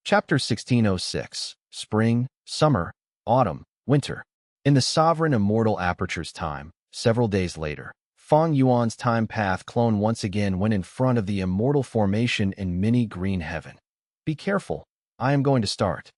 Chapter 1606. Spring, Summer, Autumn, Winter. In the sovereign immortal aperture's time, several days later, Fang Yuan's time path clone once again went in front of the immortal formation in mini green heaven. Be careful, I am going to start.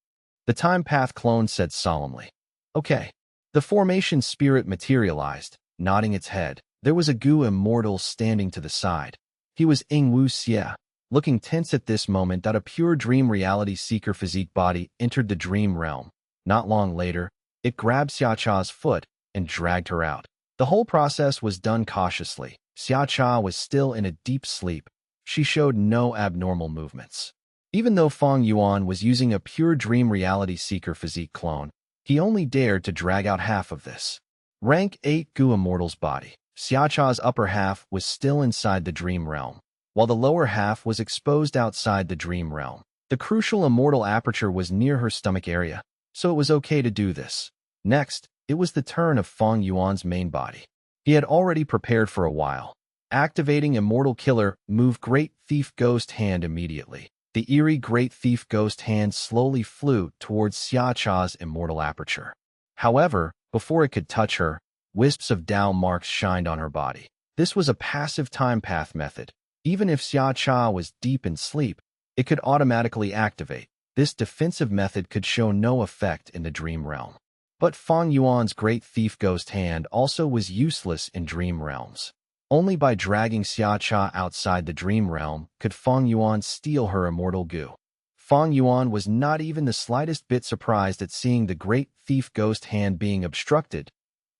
The time path clone said solemnly. Okay. The formation spirit materialized, nodding its head. There was a Gu immortal standing to the side. He was Ing Wu Xie. Looking tense at this moment, a pure dream reality seeker physique body entered the dream realm. Not long later, it grabbed Xiacha's foot and dragged her out. The whole process was done cautiously. Xiacha was still in a deep sleep. She showed no abnormal movements. Even though Fang Yuan was using a pure dream reality seeker physique clone, he only dared to drag out half of this. Rank 8 Gu Immortal's body. Xiacha's upper half was still inside the dream realm, while the lower half was exposed outside the dream realm. The crucial immortal aperture was near her stomach area, so it was okay to do this. Next, it was the turn of Fang Yuan's main body. He had already prepared for a while. Activating Immortal Killer, move Great Thief Ghost Hand immediately. The eerie Great Thief Ghost Hand slowly flew towards Xiacha's immortal aperture. However, before it could touch her, wisps of Tao marks shined on her body. This was a passive time path method. Even if Xiacha was deep in sleep, it could automatically activate. This defensive method could show no effect in the dream realm. But Fang Yuan's Great Thief Ghost Hand also was useless in dream realms. Only by dragging Xiacha outside the dream realm could Fang Yuan steal her immortal Gu. Fang Yuan was not even the slightest bit surprised at seeing the Great Thief Ghost Hand being obstructed.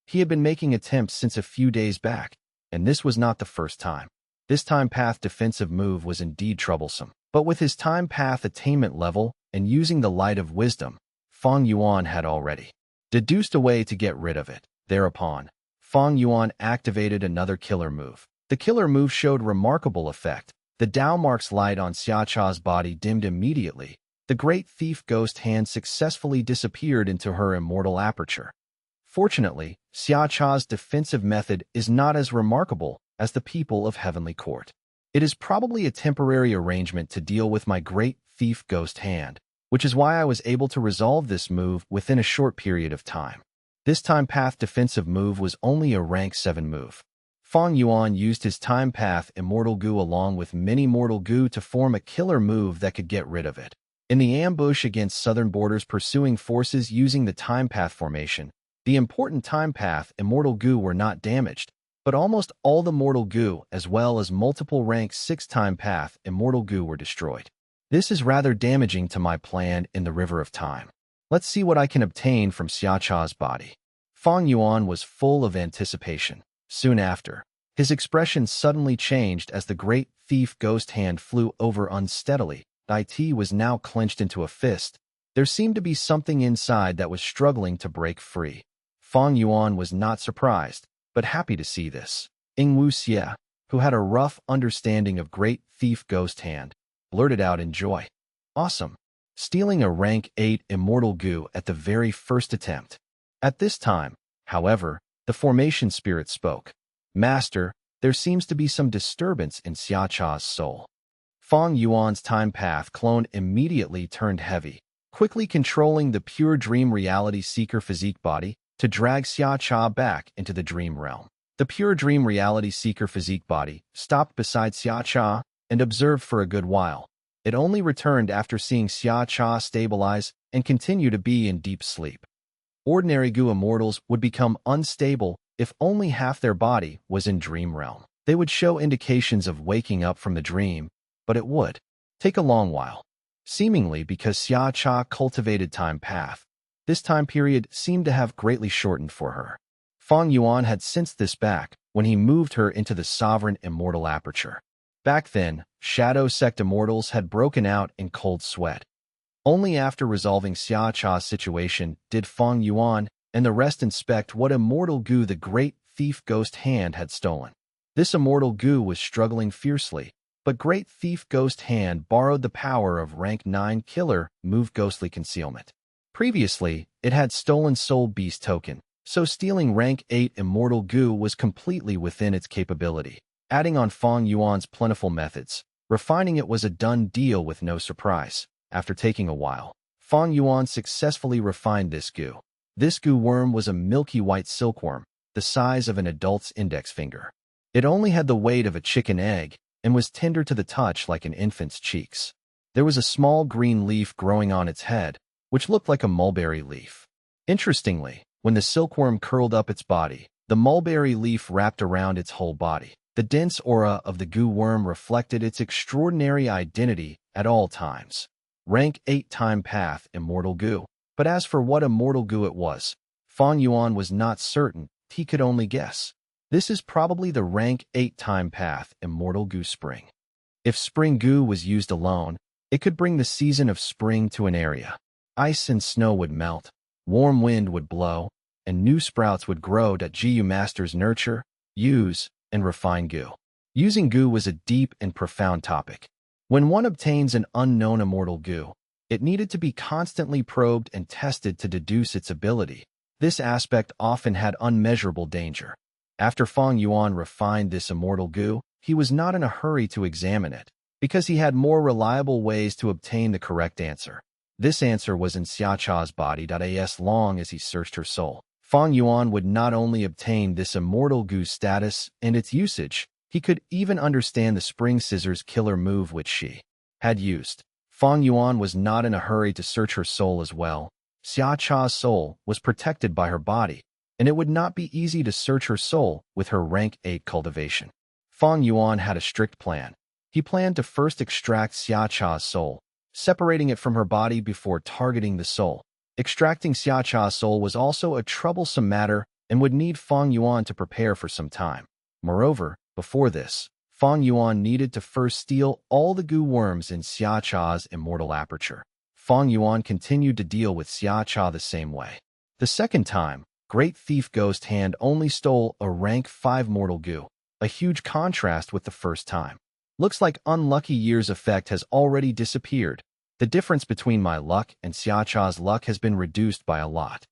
He had been making attempts since a few days back, and this was not the first time. This time path defensive move was indeed troublesome. But with his time path attainment level and using the light of wisdom, Fang Yuan had already deduced a way to get rid of it. Thereupon, Fang Yuan activated another killer move. The killer move showed remarkable effect. The Tao marks light on Xiacha's body dimmed immediately. The Great Thief Ghost Hand successfully disappeared into her immortal aperture. Fortunately, Xiacha's defensive method is not as remarkable as the people of Heavenly Court. It is probably a temporary arrangement to deal with my Great Thief Ghost Hand, which is why I was able to resolve this move within a short period of time. This time path defensive move was only a rank 7 move. Fang Yuan used his time path Immortal Gu along with many Mortal Gu to form a killer move that could get rid of it. In the ambush against southern borders pursuing forces using the time path formation, the important time path Immortal Gu were not damaged, but almost all the Mortal Gu as well as multiple rank 6 time path Immortal Gu were destroyed. This is rather damaging to my plan in the River of Time. Let's see what I can obtain from Xiacha's body. Fang Yuan was full of anticipation. Soon after, his expression suddenly changed as the Great Thief Ghost Hand flew over unsteadily. It was now clenched into a fist. There seemed to be something inside that was struggling to break free. Fang Yuan was not surprised, but happy to see this. Ing Wu Xie, who had a rough understanding of Great Thief Ghost Hand, blurted out in joy. Awesome! Stealing a rank 8 Immortal Gu at the very first attempt. At this time, however, the formation spirit spoke. Master, there seems to be some disturbance in Xiacha's soul. Fang Yuan's time path clone immediately turned heavy, quickly controlling the pure dream reality seeker physique body to drag Xiacha back into the dream realm. The pure dream reality seeker physique body stopped beside Xiacha and observed for a good while. It only returned after seeing Xiacha stabilize and continue to be in deep sleep. Ordinary Gu immortals would become unstable if only half their body was in dream realm. They would show indications of waking up from the dream, but it would take a long while. Seemingly because Xiacha cultivated time path, this time period seemed to have greatly shortened for her. Fang Yuan had sensed this back when he moved her into the sovereign immortal aperture. Back then, Shadow Sect immortals had broken out in cold sweat. Only after resolving Xiacha's situation did Fang Yuan and the rest inspect what immortal Gu the Great Thief Ghost Hand had stolen. This immortal Gu was struggling fiercely, but Great Thief Ghost Hand borrowed the power of rank 9 killer move Ghostly Concealment. Previously, it had stolen Soul Beast token, so stealing rank 8 Immortal Gu was completely within its capability. Adding on Fang Yuan's plentiful methods, refining it was a done deal with no surprise. After taking a while, Fang Yuan successfully refined this goo. This goo worm was a milky white silkworm, the size of an adult's index finger. It only had the weight of a chicken egg and was tender to the touch like an infant's cheeks. There was a small green leaf growing on its head, which looked like a mulberry leaf. Interestingly, when the silkworm curled up its body, the mulberry leaf wrapped around its whole body. The dense aura of the goo worm reflected its extraordinary identity at all times. Rank 8 time path immortal goo. But as for what immortal goo it was, Fang Yuan was not certain, he could only guess. This is probably the rank 8 time path immortal goo spring. If spring goo was used alone, it could bring the season of spring to an area. Ice and snow would melt, warm wind would blow, and new sprouts would grow. Gu masters nurture, use, and refine goo. Using goo was a deep and profound topic. When one obtains an unknown immortal goo, it needed to be constantly probed and tested to deduce its ability. This aspect often had unmeasurable danger. After Fang Yuan refined this immortal goo, he was not in a hurry to examine it, because he had more reliable ways to obtain the correct answer. This answer was in Xiacha's body. As long as he searched her soul, Fang Yuan would not only obtain this immortal goo status and its usage, he could even understand the spring scissors killer move which she had used. Fang Yuan was not in a hurry to search her soul as well. Xiacha's soul was protected by her body, and it would not be easy to search her soul with her rank 8 cultivation. Fang Yuan had a strict plan. He planned to first extract Xiacha's soul, separating it from her body before targeting the soul. Extracting Xiacha's soul was also a troublesome matter and would need Fang Yuan to prepare for some time. Moreover, before this, Fang Yuan needed to first steal all the goo worms in Xiacha's immortal aperture. Fang Yuan continued to deal with Xiacha the same way. The second time, Great Thief Ghost Hand only stole a rank 5 mortal goo, a huge contrast with the first time. Looks like Unlucky Year's effect has already disappeared. The difference between my luck and Xiacha's luck has been reduced by a lot.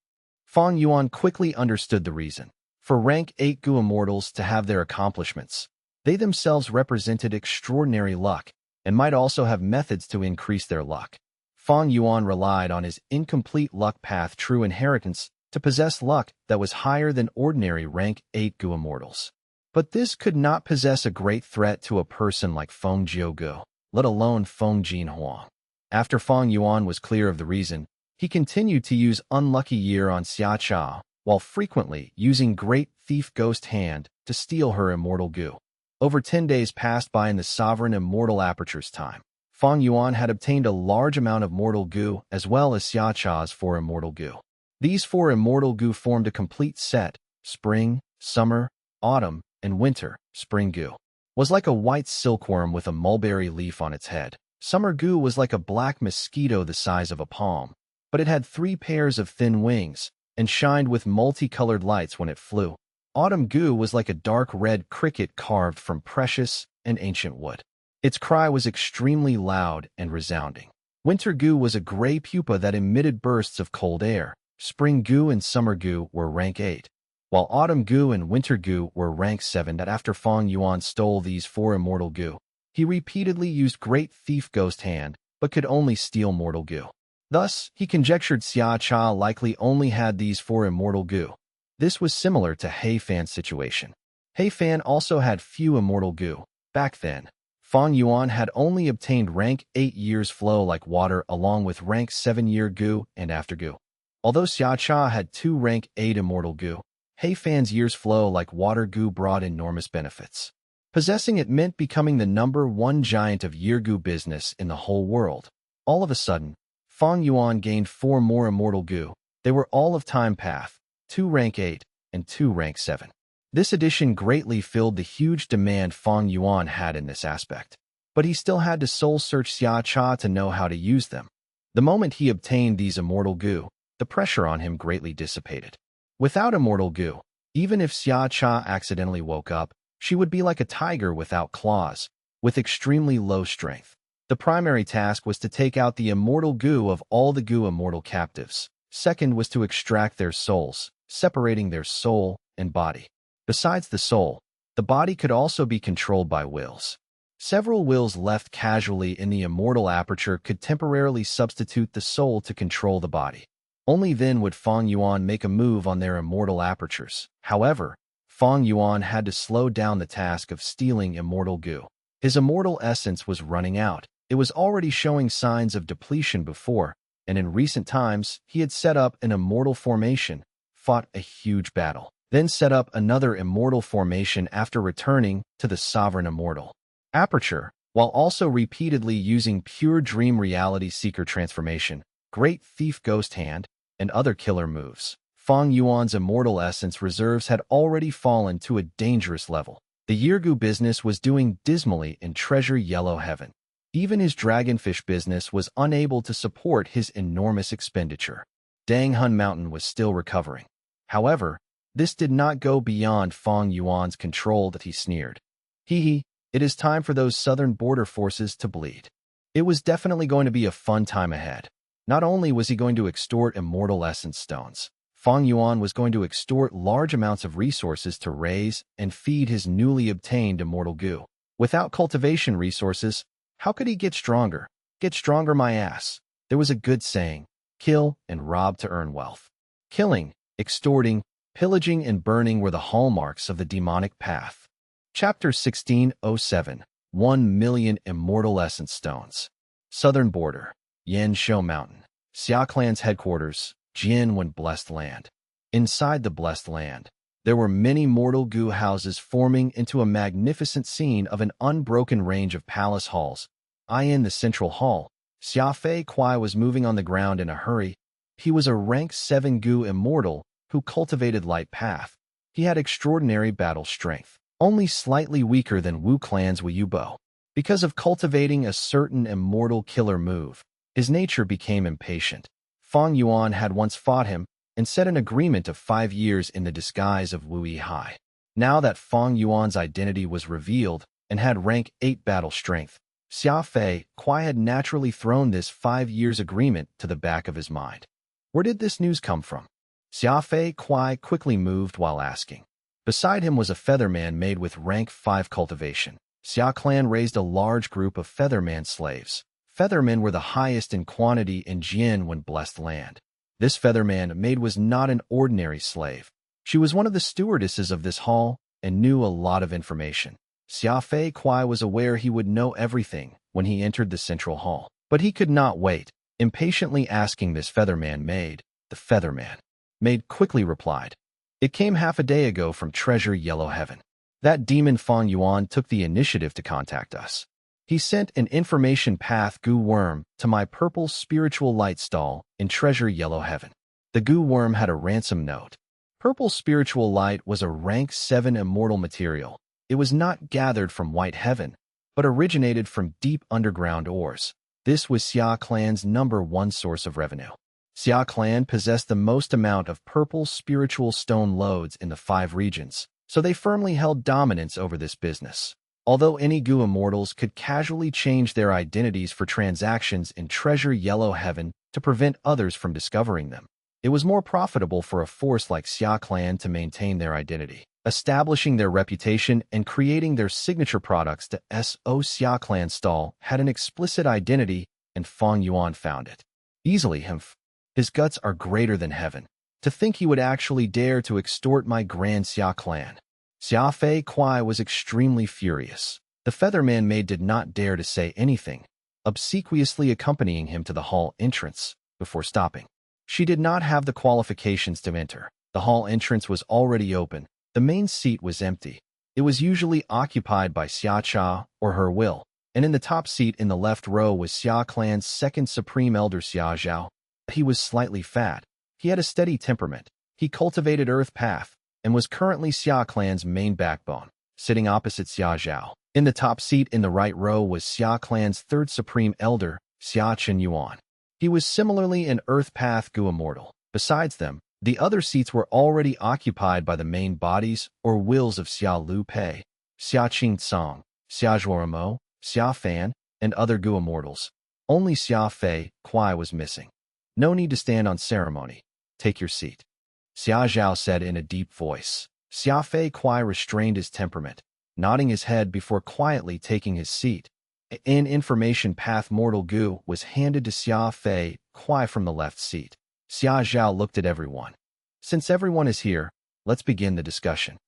Fang Yuan quickly understood the reason. For rank 8 goo immortals to have their accomplishments, they themselves represented extraordinary luck, and might also have methods to increase their luck. Fang Yuan relied on his incomplete luck path true inheritance to possess luck that was higher than ordinary rank 8 goo immortals. But this could not possess a great threat to a person like Feng Jiugu, let alone Feng Jinhuang. After Fang Yuan was clear of the reason, he continued to use Unlucky Year on Xiacha, while frequently using Great Thief Ghost Hand to steal her immortal goo. Over 10 days passed by in the sovereign immortal aperture's time. Fang Yuan had obtained a large amount of mortal goo as well as Xiacha's 4 immortal goo. These 4 immortal goo formed a complete set. Spring, summer, autumn, and winter. Spring goo was like a white silkworm with a mulberry leaf on its head. Summer goo was like a black mosquito the size of a palm, but it had 3 pairs of thin wings and shined with multicolored lights when it flew. Autumn goo was like a dark red cricket carved from precious and ancient wood. Its cry was extremely loud and resounding. Winter goo was a gray pupa that emitted bursts of cold air. Spring goo and summer goo were rank 8, while autumn goo and winter goo were rank 7. After Fang Yuan stole these 4 immortal goo, he repeatedly used Great Thief Ghost Hand, but could only steal mortal goo. Thus, he conjectured Xiacha likely only had these 4 immortal goo. This was similar to He Fan's situation. He Fan also had few immortal goo. Back then, Fang Yuan had only obtained rank 8 years flow like water along with rank 7 year goo and after goo. Although Xiacha had 2 rank 8 immortal goo, He Fan's years flow like water goo brought enormous benefits. Possessing it meant becoming the #1 giant of year goo business in the whole world. All of a sudden, Fang Yuan gained 4 more immortal goo. They were all of time path, 2 rank 8 and 2 rank 7. This addition greatly filled the huge demand Fang Yuan had in this aspect. But he still had to soul-search Xiacha to know how to use them. The moment he obtained these immortal goo, the pressure on him greatly dissipated. Without immortal goo, even if Xiacha accidentally woke up, she would be like a tiger without claws, with extremely low strength. The primary task was to take out the immortal goo of all the goo immortal captives. Second was to extract their souls, separating their soul and body. Besides the soul, the body could also be controlled by wills. Several wills left casually in the immortal aperture could temporarily substitute the soul to control the body. Only then would Fang Yuan make a move on their immortal apertures. However, Fang Yuan had to slow down the task of stealing immortal goo. His immortal essence was running out. It was already showing signs of depletion before, and in recent times, he had set up an immortal formation, fought a huge battle, then set up another immortal formation after returning to the sovereign immortal aperture, while also repeatedly using pure dream reality seeker transformation, great thief ghost hand, and other killer moves. Fang Yuan's immortal essence reserves had already fallen to a dangerous level. The Yirgu business was doing dismally in Treasure Yellow Heaven. Even his dragonfish business was unable to support his enormous expenditure. Danghun Mountain was still recovering. However, this did not go beyond Fang Yuan's control that he sneered. Hee, it is time for those southern border forces to bleed. It was definitely going to be a fun time ahead. Not only was he going to extort immortal essence stones, Fang Yuan was going to extort large amounts of resources to raise and feed his newly obtained immortal goo. Without cultivation resources, how could he get stronger? Get stronger my ass. There was a good saying, kill and rob to earn wealth. Killing, extorting, pillaging, and burning were the hallmarks of the demonic path. Chapter 1607, 1 million Immortal Essence Stones. Southern Border, Yanshou Mountain. Xia Clan's headquarters, Jianwen Blessed Land. Inside the Blessed Land, there were many mortal goo houses forming into a magnificent scene of an unbroken range of palace halls. In the central hall, Xia Fei Kuai was moving on the ground in a hurry. He was a rank 7 goo immortal who cultivated light path. He had extraordinary battle strength, only slightly weaker than Wu Clan's Wu Bo. Because of cultivating a certain immortal killer move, his nature became impatient. Fang Yuan had once fought him and set an agreement of 5 years in the disguise of Wu Hai. Now that Fang Yuan's identity was revealed and had rank 8 battle strength, Xia Fei Kuai had naturally thrown this 5 years agreement to the back of his mind. Where did this news come from? Xia Fei Kuai quickly moved while asking. Beside him was a featherman made with rank 5 cultivation. Xia Clan raised a large group of featherman slaves. Feathermen were the highest in quantity in Jianwen Blessed Land. This featherman maid was not an ordinary slave. She was one of the stewardesses of this hall and knew a lot of information. Xia Fei Kuai was aware he would know everything when he entered the central hall, but he could not wait, impatiently asking this featherman maid. The featherman maid quickly replied, "It came half a day ago from Treasure Yellow Heaven. That demon Fang Yuan took the initiative to contact us. He sent an information path goo worm to my purple spiritual light stall in Treasure Yellow Heaven. The goo worm had a ransom note. Purple spiritual light was a rank 7 immortal material. It was not gathered from White Heaven, but originated from deep underground ores. This was Xia Clan's #1 source of revenue. Xia Clan possessed the most amount of purple spiritual stone lodes in the 5 regions, so they firmly held dominance over this business. Although any goo immortals could casually change their identities for transactions in Treasure Yellow Heaven to prevent others from discovering them, it was more profitable for a force like Xia Clan to maintain their identity, establishing their reputation and creating their signature products. The Xia Clan stall had an explicit identity, and Fang Yuan found it easily. His guts are greater than heaven. To think he would actually dare to extort my grand Xia Clan. Xia Fei Kuai was extremely furious. The featherman maid did not dare to say anything, obsequiously accompanying him to the hall entrance before stopping. She did not have the qualifications to enter. The hall entrance was already open. The main seat was empty. It was usually occupied by Xia Cha or her will, and in the top seat in the left row was Xia Clan's second supreme elder Xia Zhao. He was slightly fat. He had a steady temperament. He cultivated Earth Path and was currently Xia Clan's main backbone, sitting opposite Xia Zhao. In the top seat in the right row was Xia Clan's third supreme elder, Xia Chen Yuan. He was similarly an Earth Path goo immortal. Besides them, the other seats were already occupied by the main bodies or wills of Xia Lu Pei, Xia Qing Song, Xia Zhuoramo, Xia Fan, and other goo immortals. Only Xia Fei Kuai was missing. No need to stand on ceremony. Take your seat, Xia Zhao said in a deep voice. Xia Fei Kuai restrained his temperament. nodding his head before quietly taking his seat. An information path mortal Gu was handed to Xia Fei Kuai from the left seat. Xia Zhao looked at everyone. Since everyone is here, let's begin the discussion.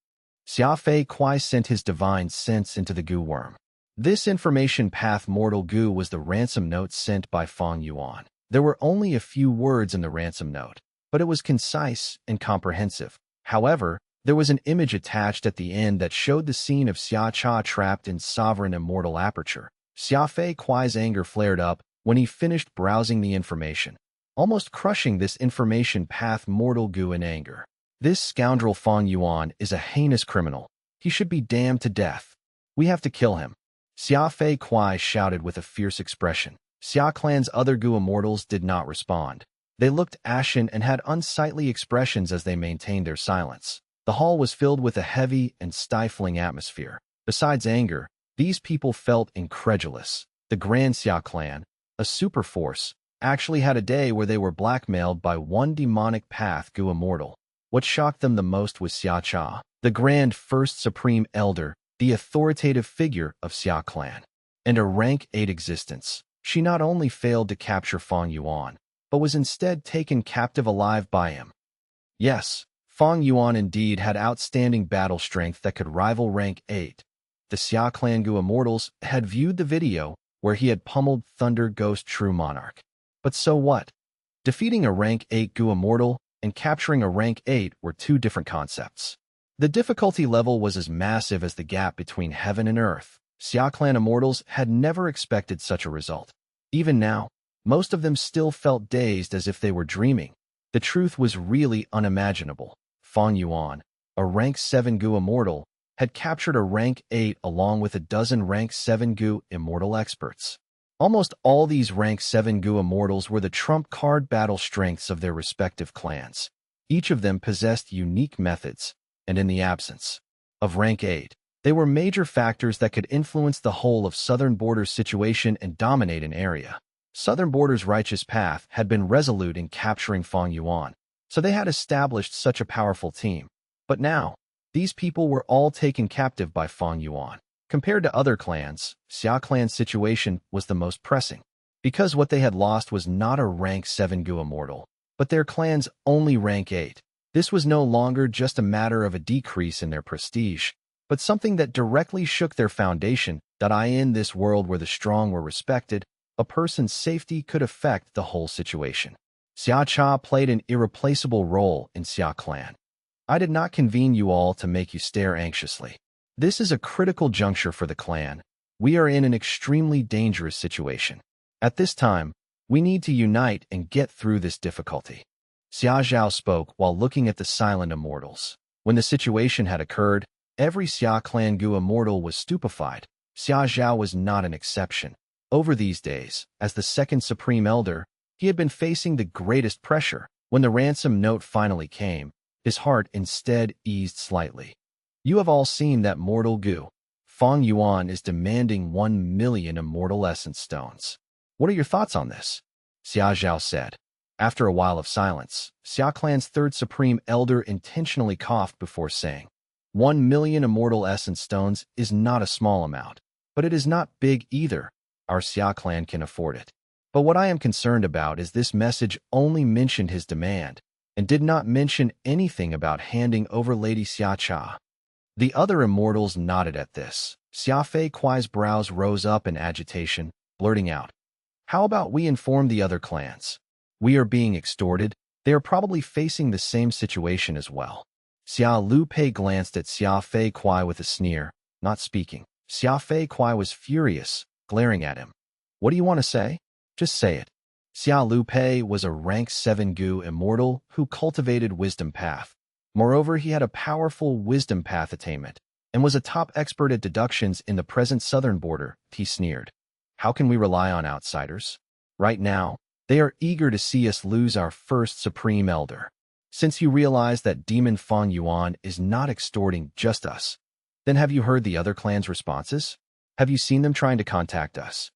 Xia Fei Kuai sent his divine sense into the Gu worm. This information path mortal Gu was the ransom note sent by Fang Yuan. There were only a few words in the ransom note, but it was concise and comprehensive. However, there was an image attached at the end that showed the scene of Xia Cha trapped in sovereign immortal aperture. Xia Fei Kuai's anger flared up when he finished browsing the information, almost crushing this information path mortal Gu in anger. This scoundrel Fang Yuan is a heinous criminal. He should be damned to death. We have to kill him. Xia Fei Kuai shouted with a fierce expression. Xia Clan's other Gu immortals did not respond. They looked ashen and had unsightly expressions as they maintained their silence. The hall was filled with a heavy and stifling atmosphere. Besides anger, these people felt incredulous. The Grand Xia Clan, a superforce, actually had a day where they were blackmailed by one demonic path Gu immortal. What shocked them the most was Xia Cha, the Grand First Supreme Elder, the authoritative figure of Xia Clan, and a rank 8 existence. She not only failed to capture Fang Yuan, but was instead taken captive alive by him. Yes, Fang Yuan indeed had outstanding battle strength that could rival rank 8. The Xia Clan Gu immortals had viewed the video where he had pummeled Thunder Ghost True Monarch. But so what? Defeating a rank 8 Gu immortal and capturing a rank 8 were two different concepts. The difficulty level was as massive as the gap between heaven and earth. Xia Clan immortals had never expected such a result. Even now, most of them still felt dazed as if they were dreaming. The truth was really unimaginable. Fang Yuan, a rank 7 Gu immortal, had captured a rank 8 along with a dozen rank 7 Gu immortal experts. Almost all these rank 7 Gu immortals were the trump card battle strengths of their respective clans. Each of them possessed unique methods, and in the absence of rank 8, they were major factors that could influence the whole of Southern Border's situation and dominate an area. Southern Border's righteous path had been resolute in capturing Fang Yuan, so they had established such a powerful team. But now, these people were all taken captive by Fang Yuan. Compared to other clans, Xia Clan's situation was the most pressing, because what they had lost was not a rank 7 Gu immortal, but their clan's only rank 8. This was no longer just a matter of a decrease in their prestige, but something that directly shook their foundation, that in this world where the strong were respected, a person's safety could affect the whole situation. Xia Cha played an irreplaceable role in Xia Clan. I did not convene you all to make you stare anxiously. This is a critical juncture for the clan. We are in an extremely dangerous situation. At this time, we need to unite and get through this difficulty. Xia Zhao spoke while looking at the silent immortals. When the situation had occurred, every Xia Clan Gu immortal was stupefied. Xia Zhao was not an exception. Over these days, as the second Supreme Elder, he had been facing the greatest pressure. When the ransom note finally came, his heart instead eased slightly. You have all seen that mortal Gu. Fang Yuan is demanding 1 million immortal essence stones. What are your thoughts on this? Xia Zhao said. After a while of silence, Xia Clan's third Supreme Elder intentionally coughed before saying, 1 million immortal essence stones is not a small amount, but it is not big either. Our Xia Clan can afford it. But what I am concerned about is this message only mentioned his demand, and did not mention anything about handing over Lady Xia Cha. The other immortals nodded at this. Xia Fei Kuai's brows rose up in agitation, blurting out, how about we inform the other clans? We are being extorted. They are probably facing the same situation as well. Xia Lu Pei glanced at Xia Fei Kuai with a sneer, not speaking. Xia Fei Kuai was furious, glaring at him. What do you want to say? Just say it. Xia Lu Pei was a rank 7 Gu immortal who cultivated wisdom path. Moreover, he had a powerful wisdom path attainment, and was a top expert at deductions in the present southern border. He sneered. How can we rely on outsiders? Right now, they are eager to see us lose our first Supreme Elder. Since you realize that Demon Fang Yuan is not extorting just us, then have you heard the other clan's responses? Have you seen them trying to contact us?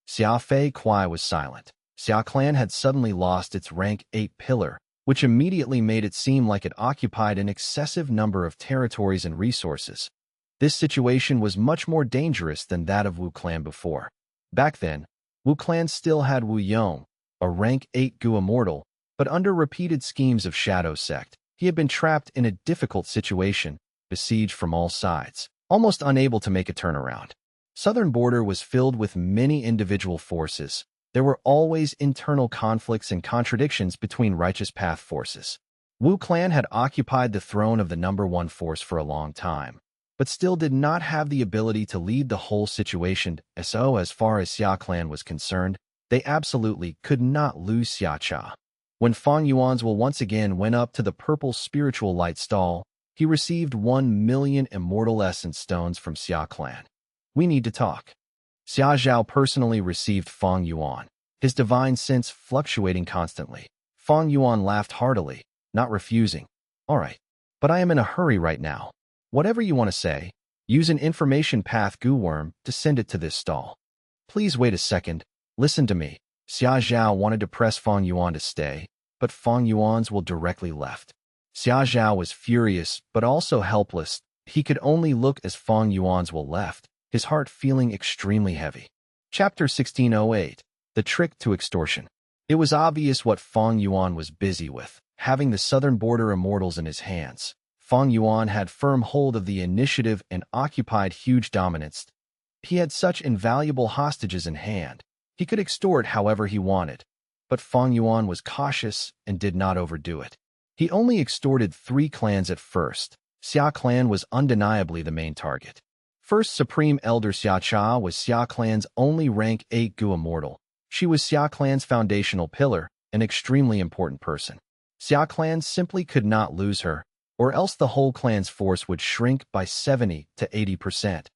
Xia Fei Kuai was silent. Xia Clan had suddenly lost its rank 8 pillar, which immediately made it seem like it occupied an excessive number of territories and resources. This situation was much more dangerous than that of Wu Clan before. Back then, Wu Clan still had Wu Yong, a rank 8 Gu immortal, but under repeated schemes of Shadow Sect, he had been trapped in a difficult situation, besieged from all sides, almost unable to make a turnaround. Southern border was filled with many individual forces. There were always internal conflicts and contradictions between righteous path forces. Wu Clan had occupied the throne of the #1 force for a long time, but still did not have the ability to lead the whole situation. So as far as Xia Clan was concerned, they absolutely could not lose Xia Cha. When Fang Yuan's will once again went up to the purple spiritual light stall, he received 1 million immortal essence stones from Xia Clan. We need to talk. Xia Zhao personally received Fang Yuan, his divine sense fluctuating constantly. Fang Yuan laughed heartily, not refusing. All right, but I am in a hurry right now. Whatever you want to say, use an information path Gu worm to send it to this stall. Please wait a second, listen to me. Xia Zhao wanted to press Fang Yuan to stay, but Fang Yuan's will directly left. Xia Zhao was furious, but also helpless. He could only look as Fang Yuan's will left, his heart feeling extremely heavy. Chapter 1608, The Trick to Extortion. It was obvious what Fang Yuan was busy with, having the southern border immortals in his hands. Fang Yuan had firm hold of the initiative and occupied huge dominance. He had such invaluable hostages in hand. He could extort however he wanted, but Fang Yuan was cautious and did not overdo it. He only extorted 3 clans at first. Xia Clan was undeniably the main target. First Supreme Elder Xia Cha was Xia Clan's only rank 8 Gu immortal. She was Xia Clan's foundational pillar, an extremely important person. Xia Clan simply could not lose her, or else the whole clan's force would shrink by 70 to 80%.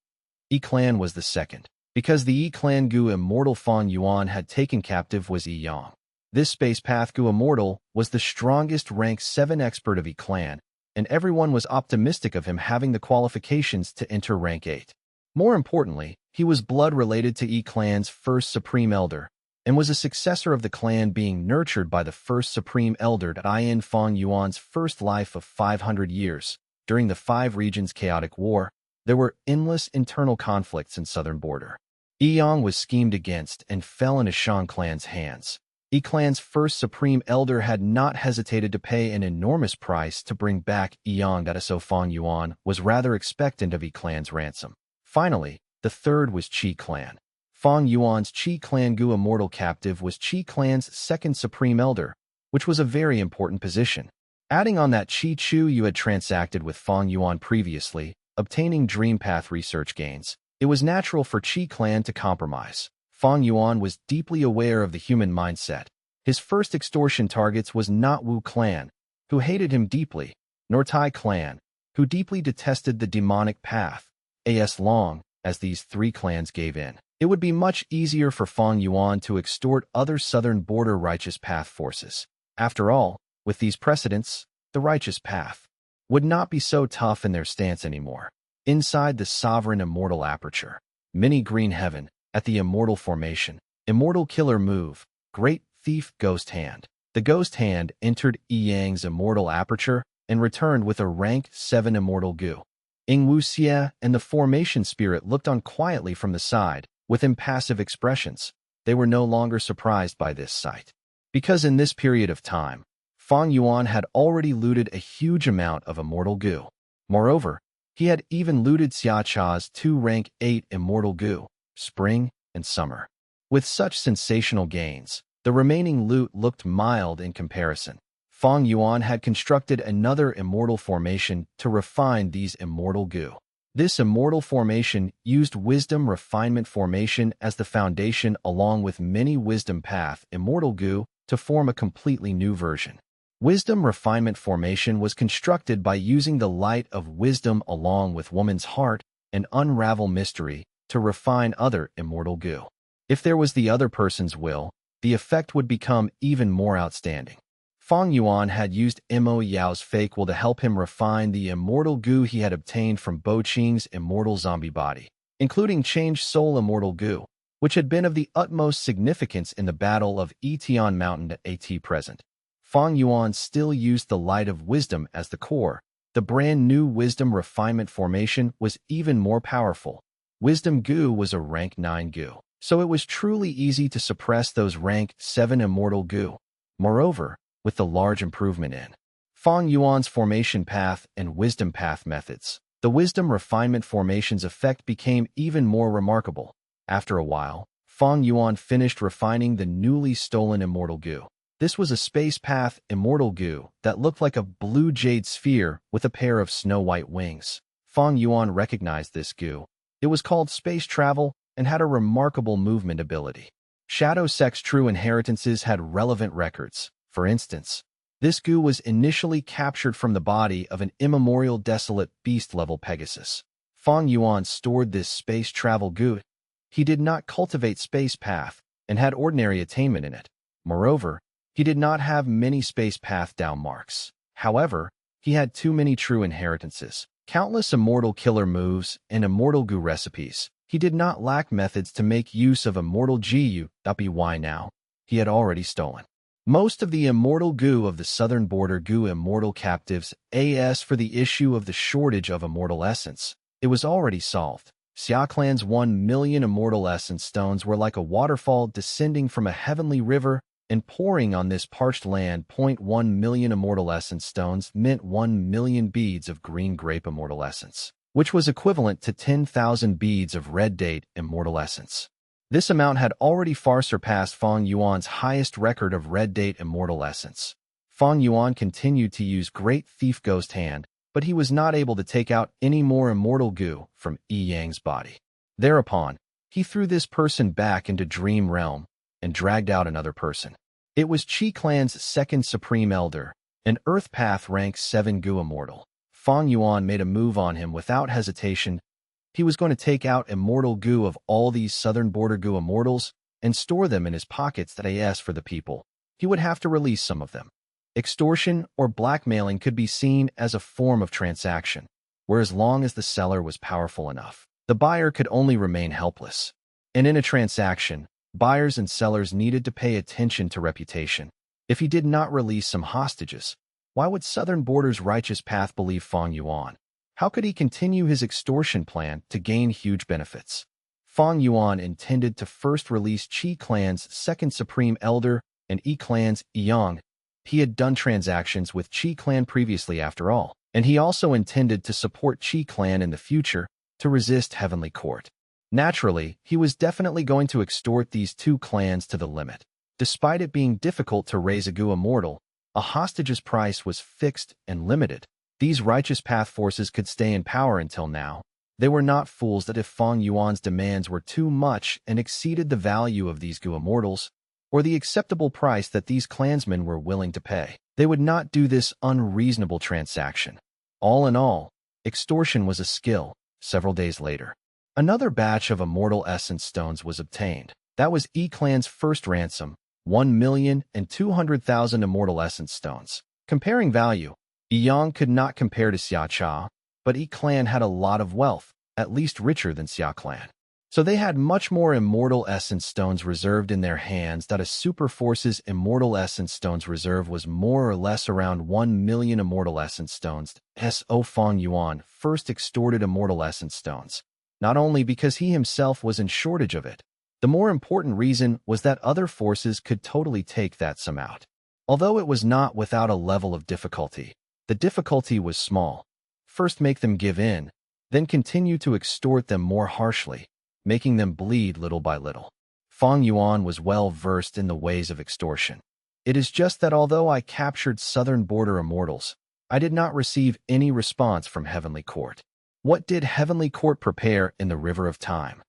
Yi Clan was the second, because the Yi Clan Gu immortal Fang Yuan had taken captive was Yi Yang. This Space Path Gu immortal was the strongest rank 7 expert of Yi Clan, and everyone was optimistic of him having the qualifications to enter rank 8. More importantly, he was blood related to Yi Clan's first Supreme Elder, and was a successor of the clan being nurtured by the first Supreme Elder in Fang Yuan's first life of 500 years. During the 5 regions chaotic war, there were endless internal conflicts in southern border. Yi Yang was schemed against and fell into Shang Clan's hands. Yi Clan's first Supreme Elder had not hesitated to pay an enormous price to bring back Yi Yang, so Fang Yuan was rather expectant of Yi Clan's ransom. Finally, the third was Qi Clan. Fang Yuan's Qi Clan Gu immortal captive was Qi Clan's second Supreme Elder, which was a very important position. Adding on that Qi Chu you had transacted with Fang Yuan previously, obtaining Dream Path research gains, it was natural for Qi Clan to compromise. Fang Yuan was deeply aware of the human mindset. His first extortion targets was not Wu Clan, who hated him deeply, nor Tai Clan, who deeply detested the demonic path. As long as these 3 clans gave in, it would be much easier for Fang Yuan to extort other southern border righteous path forces. After all, with these precedents, the righteous path would not be so tough in their stance anymore. Inside the sovereign immortal aperture, mini green heaven, at the immortal formation, immortal killer move, great thief ghost hand. The ghost hand entered Yi Yang's immortal aperture and returned with a rank 7 immortal Gu. Ing Wuxia and the formation spirit looked on quietly from the side, with impassive expressions. They were no longer surprised by this sight, because in this period of time, Fang Yuan had already looted a huge amount of immortal Gu. Moreover, he had even looted Xia Cha's 2 rank 8 immortal Gu, spring and summer. With such sensational gains, the remaining loot looked mild in comparison. Fang Yuan had constructed another immortal formation to refine these immortal Gu. This immortal formation used Wisdom Refinement Formation as the foundation along with many Wisdom Path Immortal Gu to form a completely new version. Wisdom Refinement Formation was constructed by using the light of wisdom along with woman's heart and unravel mystery to refine other immortal Gu. If there was the other person's will, the effect would become even more outstanding. Fang Yuan had used Mo Yao's fake will to help him refine the immortal Gu he had obtained from Bo Qing's immortal zombie body, including changed soul immortal Gu, which had been of the utmost significance in the Battle of Etian Mountain at present. Fang Yuan still used the light of wisdom as the core, The brand new Wisdom Refinement formation was even more powerful. Wisdom Gu was a rank 9 Gu, so it was truly easy to suppress those rank 7 immortal Gu. Moreover, with the large improvement in Fang Yuan's formation path and wisdom path methods, the Wisdom Refinement formation's effect became even more remarkable. After a while, Fang Yuan finished refining the newly stolen immortal Gu. This was a space path immortal Gu that looked like a blue jade sphere with a pair of snow-white wings. Fang Yuan recognized this Gu. It was called space travel and had a remarkable movement ability. Shadow Sect's true inheritances had relevant records. For instance, this Gu was initially captured from the body of an immemorial desolate beast-level Pegasus. Fang Yuan stored this space travel Gu. He did not cultivate space path and had ordinary attainment in it. Moreover, he did not have many space path down marks. However, he had too many true inheritances, countless immortal killer moves, and immortal Gu recipes. He did not lack methods to make use of immortal Gu.The now. He had already stolen most of the immortal Gu of the southern border Gu immortal captives. As for the issue of the shortage of immortal essence, it was already solved. Xia Clan's 1 million immortal essence stones were like a waterfall descending from a heavenly river and pouring on this parched land. 1 million immortal essence stones meant 1 million beads of green grape immortal essence, which was equivalent to 10,000 beads of red date immortal essence. This amount had already far surpassed Fang Yuan's highest record of red date immortal essence. Fang Yuan continued to use Great Thief Ghost Hand, but he was not able to take out any more immortal Gu from Yi Yang's body. Thereupon, he threw this person back into Dream Realm and dragged out another person. It was Qi Clan's second Supreme Elder, an Earth Path rank 7 Gu immortal. Fang Yuan made a move on him without hesitation. He was going to take out immortal Gu of all these southern border Gu immortals and store them in his pockets. As for the people, he would have to release some of them. Extortion or blackmailing could be seen as a form of transaction, where as long as the seller was powerful enough, the buyer could only remain helpless. And in a transaction, buyers and sellers needed to pay attention to reputation. If he did not release some hostages, why would Southern Border's righteous path believe Fang Yuan? How could he continue his extortion plan to gain huge benefits? Fang Yuan intended to first release Qi Clan's second Supreme Elder and Yi Clan's Yang. He had done transactions with Qi Clan previously after all, and he also intended to support Qi Clan in the future to resist Heavenly Court. Naturally, he was definitely going to extort these two clans to the limit. Despite it being difficult to raise a Gu immortal, a hostage's price was fixed and limited. These righteous path forces could stay in power until now. They were not fools that if Fang Yuan's demands were too much and exceeded the value of these Gu immortals, or the acceptable price that these clansmen were willing to pay, they would not do this unreasonable transaction. All in all, extortion was a skill. Several days later, another batch of immortal essence stones was obtained. That was Yi Clan's first ransom, 1,200,000 immortal essence stones. Comparing value, Yang could not compare to Xia Cha, but Yi Clan had a lot of wealth, at least richer than Xia Clan. So they had much more immortal essence stones reserved in their hands. That a super force's immortal essence stones reserve was more or less around 1 million immortal essence stones. So Fang Yuan first extorted immortal essence stones, not only because he himself was in shortage of it. The more important reason was that other forces could totally take that sum out. Although it was not without a level of difficulty, the difficulty was small. First make them give in, then continue to extort them more harshly, making them bleed little by little. Fang Yuan was well versed in the ways of extortion. It is just that although I captured southern border immortals, I did not receive any response from Heavenly Court. What did Heavenly Court prepare in the River of Time?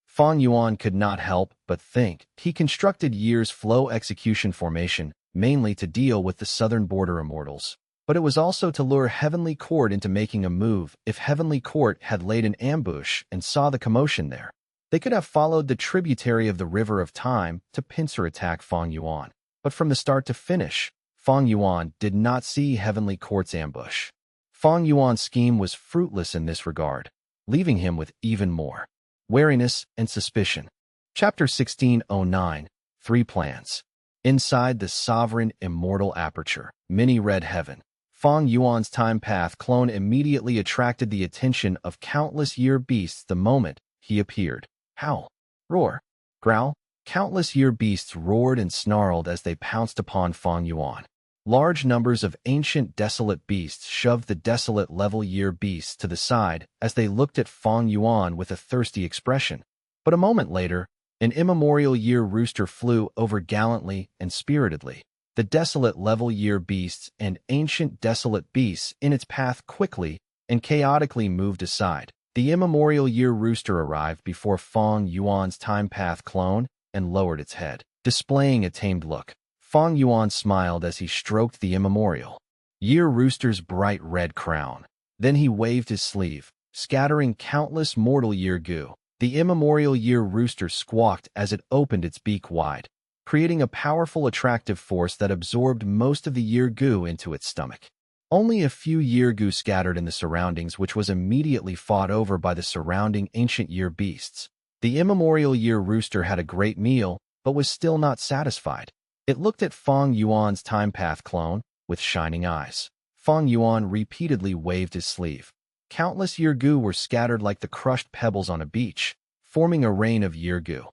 Fang Yuan could not help but think. He constructed Year's Flow execution formation mainly to deal with the southern border immortals, but it was also to lure Heavenly Court into making a move. If Heavenly Court had laid an ambush and saw the commotion there, they could have followed the tributary of the River of Time to pincer attack Fang Yuan. But from the start to finish, Fang Yuan did not see Heavenly Court's ambush. Fang Yuan's scheme was fruitless in this regard, leaving him with even more wariness and suspicion. Chapter 1609, 3 Plans. Inside the Sovereign Immortal Aperture, Mini Red Heaven. Fang Yuan's time path clone immediately attracted the attention of countless year beasts the moment he appeared. Howl, roar, growl. Countless year beasts roared and snarled as they pounced upon Fang Yuan. Large numbers of ancient desolate beasts shoved the desolate level year beasts to the side as they looked at Fang Yuan with a thirsty expression. But a moment later, an immemorial year rooster flew over gallantly and spiritedly. The desolate level year beasts and ancient desolate beasts in its path quickly and chaotically moved aside. The immemorial year rooster arrived before Fang Yuan's time path clone and lowered its head, displaying a tamed look. Fang Yuan smiled as he stroked the immemorial year rooster's bright red crown. Then he waved his sleeve, scattering countless mortal year goo. The immemorial year rooster squawked as it opened its beak wide, creating a powerful attractive force that absorbed most of the year goo into its stomach. Only a few year goo scattered in the surroundings, which was immediately fought over by the surrounding ancient year beasts. The immemorial year rooster had a great meal, but was still not satisfied. It looked at Fang Yuan's time path clone with shining eyes. Fang Yuan repeatedly waved his sleeve. Countless year goo were scattered like the crushed pebbles on a beach, forming a rain of year goo.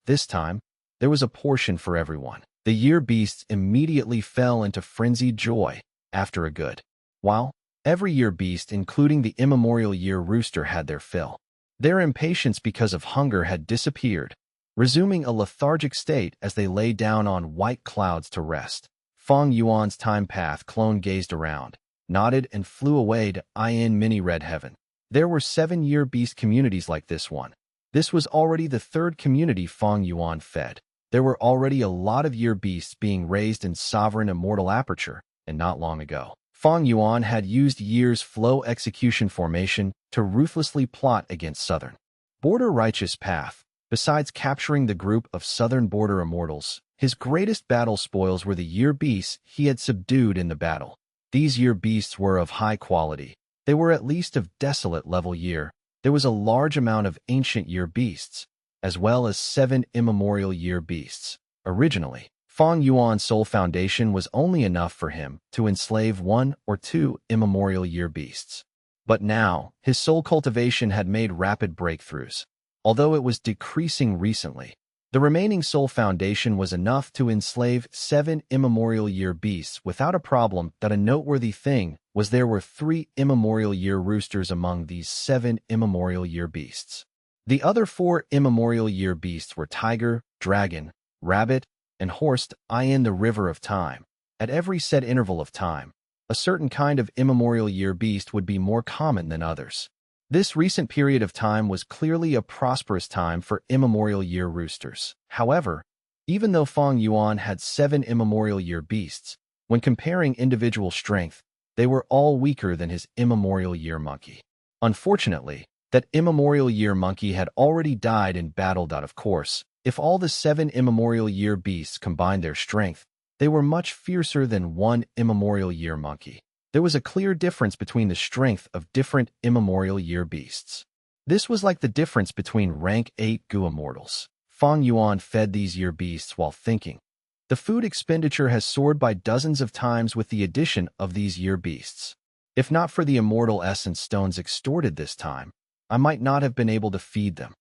This time, there was a portion for everyone. The year beasts immediately fell into frenzied joy after a good while. Every year beast, including the immemorial year rooster, had their fill. Their impatience because of hunger had disappeared, resuming a lethargic state as they lay down on white clouds to rest. Fang Yuan's time path clone gazed around, nodded, and flew away to mini red heaven. There were 7 year beast communities like this one. This was already the 3rd community Fang Yuan fed. There were already a lot of year beasts being raised in sovereign immortal aperture, and not long ago, Fang Yuan had used year's flow execution formation to ruthlessly plot against southern border righteous path. Besides capturing the group of southern border immortals, his greatest battle spoils were the year beasts he had subdued in the battle. These year beasts were of high quality. They were at least of desolate level year. There was a large amount of ancient year beasts, as well as 7 immemorial year beasts. Originally, Fang Yuan's soul foundation was only enough for him to enslave 1 or 2 immemorial year beasts. But now, his soul cultivation had made rapid breakthroughs. Although it was decreasing recently, the remaining soul foundation was enough to enslave 7 immemorial year beasts without a problem. That a noteworthy thing was there were 3 immemorial year roosters among these 7 immemorial year beasts. The other 4 immemorial year beasts were tiger, dragon, rabbit, and horse in the river of time. At every set interval of time, a certain kind of immemorial year beast would be more common than others. This recent period of time was clearly a prosperous time for immemorial year roosters. However, even though Fang Yuan had 7 immemorial year beasts, when comparing individual strength, they were all weaker than his immemorial year monkey. Unfortunately, that immemorial year monkey had already died in battle. Of course, if all the 7 immemorial year beasts combined their strength, they were much fiercer than one immemorial year monkey. There was a clear difference between the strength of different immemorial year beasts. This was like the difference between rank 8 goo immortals. Fang Yuan fed these year beasts while thinking. The food expenditure has soared by dozens of times with the addition of these year beasts. If not for the immortal essence stones extorted this time, I might not have been able to feed them.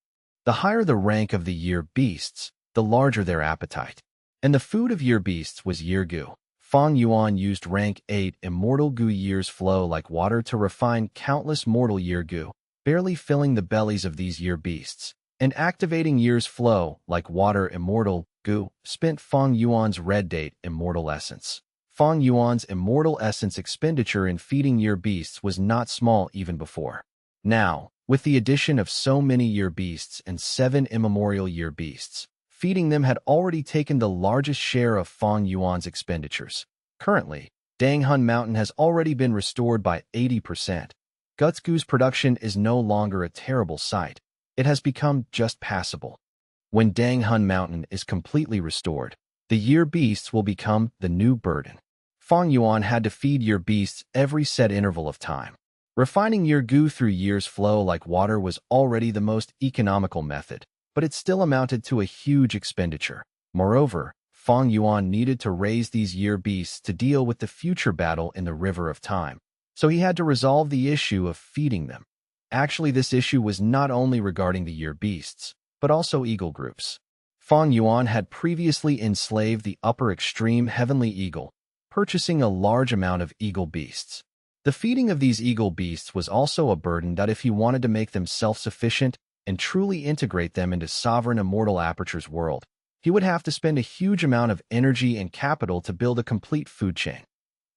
The higher the rank of the year beasts, the larger their appetite. And the food of year beasts was year goo. Fang Yuan used rank 8 immortal goo year's flow like water to refine countless mortal year goo, barely filling the bellies of these year beasts, and activating year's flow like water immortal goo spent Fang Yuan's red date immortal essence. Fang Yuan's immortal essence expenditure in feeding year beasts was not small even before. Now, with the addition of so many year beasts and 7 immemorial year beasts, feeding them had already taken the largest share of Fang Yuan's expenditures. Currently, Danghun Mountain has already been restored by 80%. Guts Goo's production is no longer a terrible sight. It has become just passable. When Danghun Mountain is completely restored, the year beasts will become the new burden. Fang Yuan had to feed year beasts every set interval of time. Refining year goo through year's flow like water was already the most economical method, but it still amounted to a huge expenditure. Moreover, Fang Yuan needed to raise these year beasts to deal with the future battle in the River of Time, so he had to resolve the issue of feeding them. Actually, this issue was not only regarding the year beasts, but also eagle groups. Fang Yuan had previously enslaved the upper extreme heavenly eagle, purchasing a large amount of eagle beasts. The feeding of these eagle beasts was also a burden that if he wanted to make them self-sufficient and truly integrate them into sovereign immortal Aperture's world, he would have to spend a huge amount of energy and capital to build a complete food chain.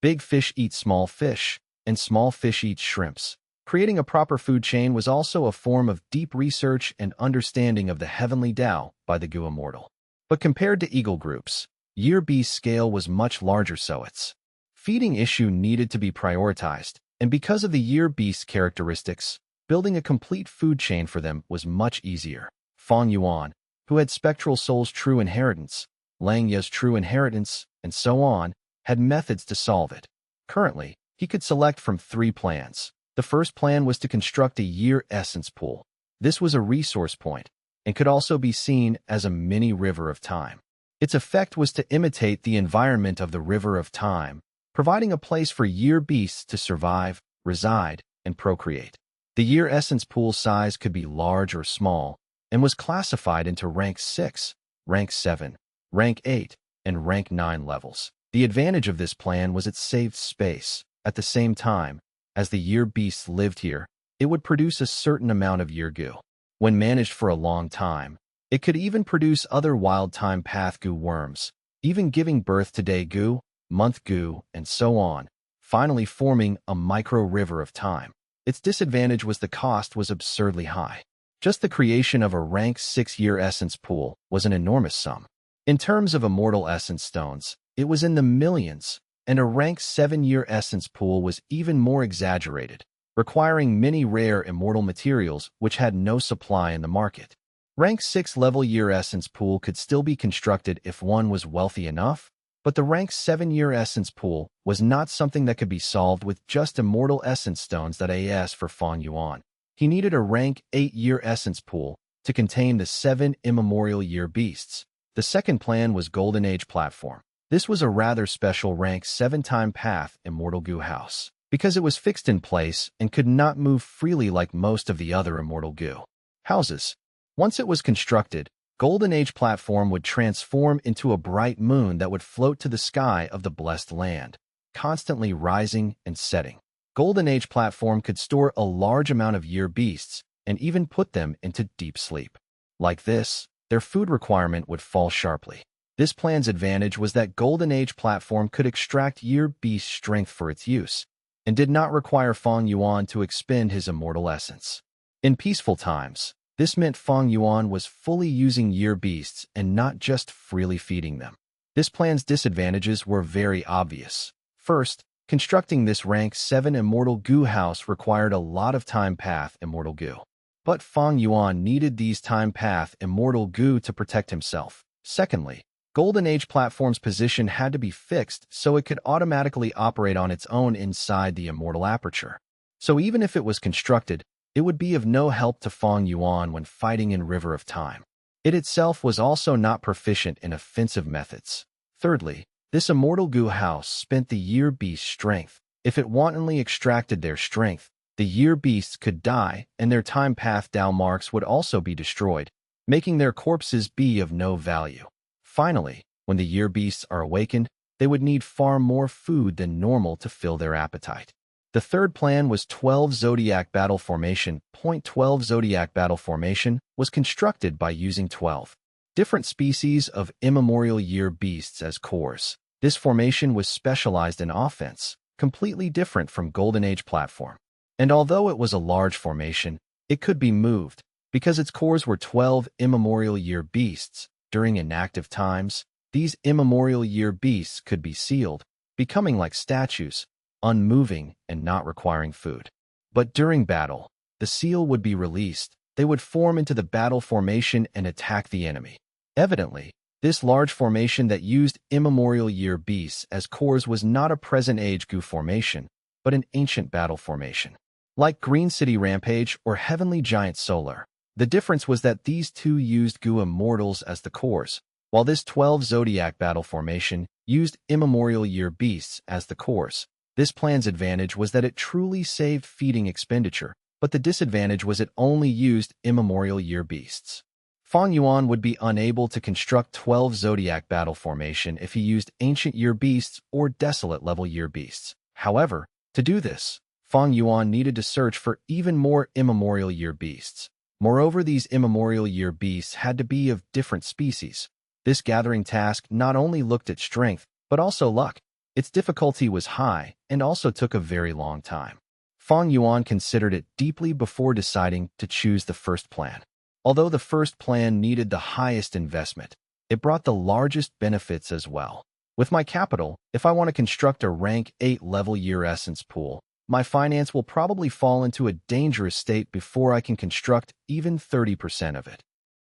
Big fish eat small fish, and small fish eat shrimps. Creating a proper food chain was also a form of deep research and understanding of the heavenly Tao by the Gu Immortal. But compared to eagle groups, year beast scale was much larger, so its feeding issue needed to be prioritized, and because of the year beast characteristics, building a complete food chain for them was much easier. Fang Yuan, who had Spectral Soul's true inheritance, Lang Ye's true inheritance, and so on, had methods to solve it. Currently, he could select from 3 plans. The first plan was to construct a year essence pool. This was a resource point, and could also be seen as a mini river of time. Its effect was to imitate the environment of the River of Time, providing a place for year beasts to survive, reside, and procreate. The year essence pool size could be large or small, and was classified into rank 6, rank 7, rank 8, and rank 9 levels. The advantage of this plan was it saved space. At the same time, as the year beasts lived here, it would produce a certain amount of year goo. When managed for a long time, it could even produce other wild time path goo worms, even giving birth to day goo, month goo, and so on, finally forming a micro river of time. Its disadvantage was the cost was absurdly high. Just the creation of a rank 6 year essence pool was an enormous sum. In terms of immortal essence stones, it was in the millions, and a rank 7 year essence pool was even more exaggerated, requiring many rare immortal materials which had no supply in the market. Rank 6 level year essence pool could still be constructed if one was wealthy enough, but the rank 7 year essence pool was not something that could be solved with just immortal essence stones. As for Fang Yuan, he needed a rank 8 year essence pool to contain the 7 immemorial year beasts. The second plan was Golden Age platform. This was a rather special rank 7 time path immortal goo house, because it was fixed in place and could not move freely like most of the other immortal goo houses. Once it was constructed, Golden Age platform would transform into a bright moon that would float to the sky of the blessed land, constantly rising and setting. Golden Age platform could store a large amount of year beasts and even put them into deep sleep. Like this, their food requirement would fall sharply. This plan's advantage was that Golden Age platform could extract year beast strength for its use, and did not require Fang Yuan to expend his immortal essence. In peaceful times, this meant Fang Yuan was fully using year beasts and not just freely feeding them. This plan's disadvantages were very obvious. First, constructing this rank 7 immortal goo house required a lot of time path immortal goo. But Fang Yuan needed these time path immortal goo to protect himself. Secondly, Golden Age platform's position had to be fixed so it could automatically operate on its own inside the immortal aperture. So even if it was constructed, it would be of no help to Fang Yuan when fighting in River of Time. It itself was also not proficient in offensive methods. Thirdly, this immortal goo house spent the year beast's strength. If it wantonly extracted their strength, the year beasts could die and their time path Tao marks would also be destroyed, making their corpses be of no value. Finally, when the year beasts are awakened, they would need far more food than normal to fill their appetite. The third plan was 12 Zodiac Battle Formation. 12 Zodiac Battle Formation was constructed by using 12 different species of immemorial year beasts as cores. This formation was specialized in offense, completely different from Golden Age platform. And although it was a large formation, it could be moved, because its cores were 12 immemorial year beasts. During inactive times, these immemorial year beasts could be sealed, becoming like statues, unmoving and not requiring food. But during battle, the seal would be released. They would form into the battle formation and attack the enemy. Evidently, this large formation that used immemorial year beasts as cores was not a present-age goo formation, but an ancient battle formation. Like Green City Rampage or Heavenly Giant Solar, the difference was that these two used goo immortals as the cores, While this 12 zodiac battle formation used immemorial year beasts as the cores, this plan's advantage was that it truly saved feeding expenditure, but the disadvantage was it only used immemorial year beasts. Fang Yuan would be unable to construct 12 zodiac battle formation if he used ancient year beasts or desolate level year beasts. However, to do this, Fang Yuan needed to search for even more immemorial year beasts. Moreover, these immemorial year beasts had to be of different species. This gathering task not only looked at strength, but also luck. Its difficulty was high and also took a very long time. Fang Yuan considered it deeply before deciding to choose the first plan. Although the first plan needed the highest investment, it brought the largest benefits as well. With my capital, if I want to construct a rank 8 level year essence pool, my finance will probably fall into a dangerous state before I can construct even 30% of it.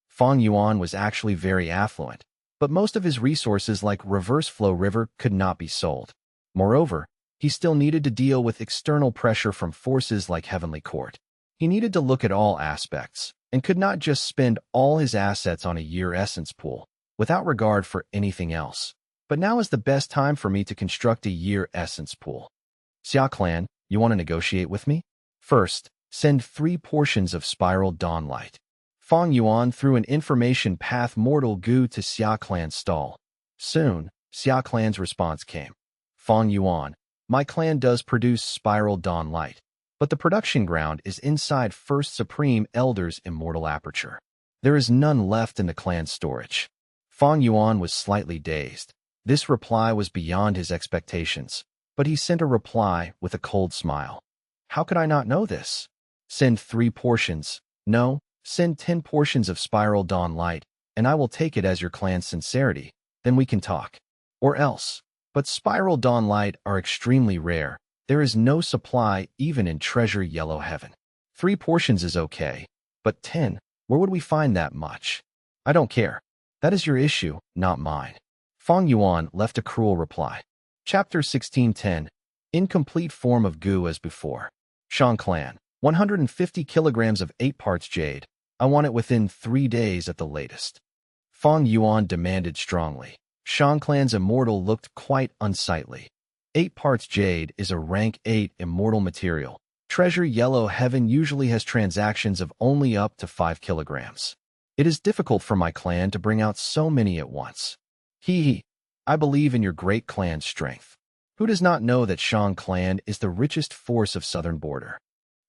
Fang Yuan was actually very affluent, but most of his resources like reverse flow river could not be sold. Moreover, he still needed to deal with external pressure from forces like Heavenly Court. He needed to look at all aspects, and could not just spend all his assets on a year essence pool, without regard for anything else. But now is the best time for me to construct a year essence pool. Xia Clan, you want to negotiate with me? First, send 3 portions of spiral dawn light. Fang Yuan threw an information path mortal goo to Xia Clan's stall. Soon, Xia Clan's response came. Fang Yuan, my clan does produce spiral dawn light, but the production ground is inside First Supreme Elder's immortal aperture. There is none left in the clan's storage. Fang Yuan was slightly dazed. This reply was beyond his expectations, but he sent a reply with a cold smile. How could I not know this? Send 3 portions. No, send 10 portions of spiral dawn light, and I will take it as your clan's sincerity. Then we can talk. Or else. But spiral dawn light are extremely rare. There is no supply even in treasure yellow heaven. 3 portions is okay, but 10, where would we find that much? I don't care. That is your issue, not mine. Fang Yuan left a cruel reply. Chapter 1610. Incomplete form of goo as before. Shang Clan. 150 kilograms of 8 parts jade. I want it within 3 days at the latest. Fang Yuan demanded strongly. Shang Clan's immortal looked quite unsightly. 8 parts jade is a rank 8 immortal material. Treasure yellow heaven usually has transactions of only up to 5 kilograms. It is difficult for my clan to bring out so many at once. Hee. I believe in your great clan's strength. Who does not know that Shang Clan is the richest force of southern border?